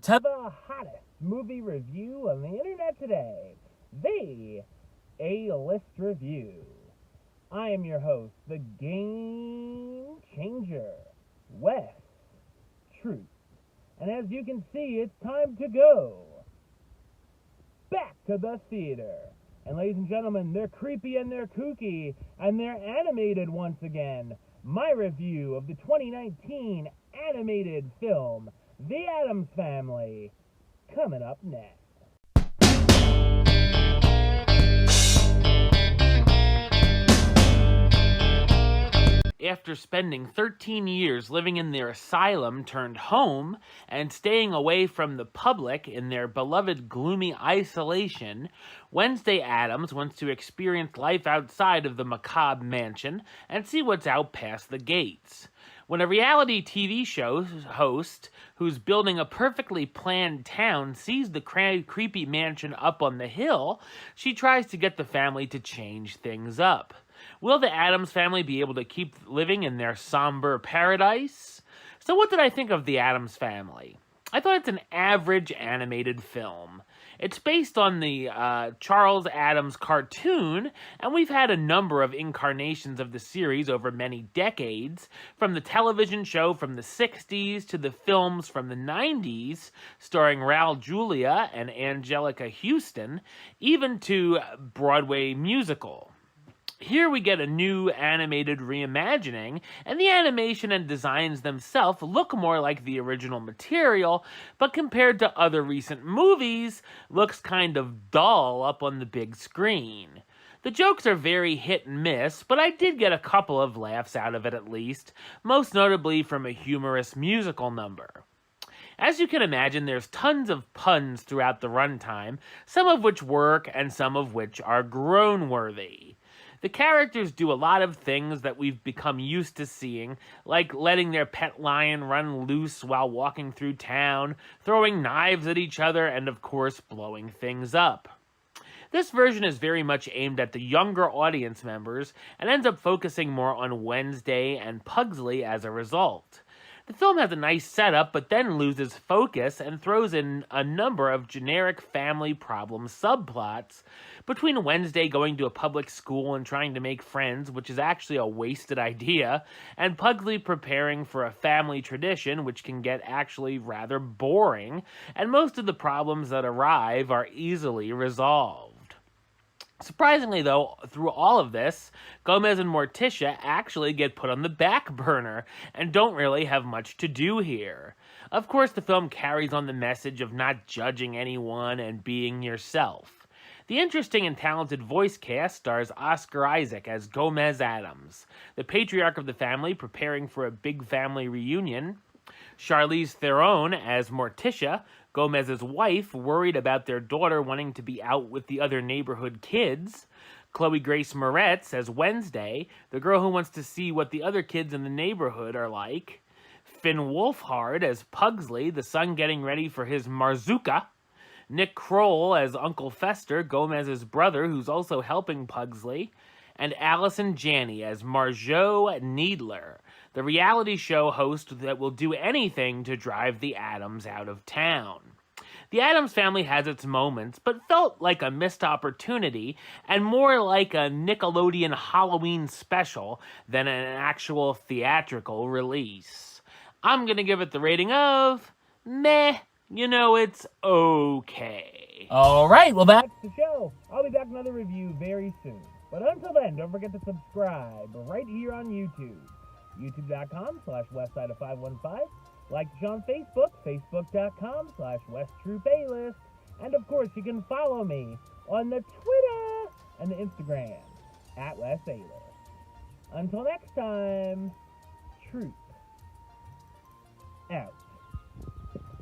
to the hottest movie review on the internet today, the A-List Review. I am your host, the Game Changer, Wes Truth. And as you can see, it's time to go back to the theater. And ladies and gentlemen, they're creepy and they're kooky and they're animated once again. My review of the 2019 animated film, The Addams Family, coming up next. After spending 13 years living in their asylum turned home and staying away from the public in their beloved gloomy isolation, Wednesday Addams wants to experience life outside of the macabre mansion and see what's out past the gates. When a reality TV show host who's building a perfectly planned town sees the creepy mansion up on the hill, she tries to get the family to change things up. Will the Addams family be able to keep living in their somber paradise? So what did I think of The Addams Family? I thought it's an average animated film. It's based on the Charles Addams cartoon, and we've had a number of incarnations of the series over many decades, from the television show from the 60s to the films from the 90s, starring Raul Julia and Angelica Houston, even to Broadway musical. Here we get a new animated reimagining, and the animation and designs themselves look more like the original material, but compared to other recent movies, looks kind of dull up on the big screen. The jokes are very hit and miss, but I did get a couple of laughs out of it at least, most notably from a humorous musical number. As you can imagine, there's tons of puns throughout the runtime, some of which work and some of which are groan-worthy. The characters do a lot of things that we've become used to seeing, like letting their pet lion run loose while walking through town, throwing knives at each other, and of course, blowing things up. This version is very much aimed at the younger audience members and ends up focusing more on Wednesday and Pugsley as a result. The film has a nice setup, but then loses focus and throws in a number of generic family problem subplots between Wednesday going to a public school and trying to make friends, which is actually a wasted idea, and Pugsley preparing for a family tradition, which can get actually rather boring, and most of the problems that arrive are easily resolved. Surprisingly, though, through all of this, Gomez and Morticia actually get put on the back burner and don't really have much to do here. Of course, the film carries on the message of not judging anyone and being yourself. The interesting and talented voice cast stars Oscar Isaac as Gomez Addams, the patriarch of the family preparing for a big family reunion, Charlize Theron as Morticia, Gomez's wife, worried about their daughter wanting to be out with the other neighborhood kids, Chloe Grace Moretz as Wednesday, the girl who wants to see what the other kids in the neighborhood are like, Finn Wolfhard as Pugsley, the son getting ready for his Marzuka, Nick Kroll as Uncle Fester, Gomez's brother who's also helping Pugsley, and Allison Janney as Margot Needler, the reality show host that will do anything to drive the Addams out of town. The Addams Family has its moments, but felt like a missed opportunity and more like a Nickelodeon Halloween special than an actual theatrical release. I'm gonna give it the rating of meh. It's okay. Alright, well that's the show. I'll be back with another review very soon. But until then, don't forget to subscribe right here on YouTube. YouTube.com/Westside515. Like the show on Facebook, Facebook.com/WestTruePaylist. And of course, you can follow me on the Twitter and the Instagram @WestAlist. Until next time, truth out.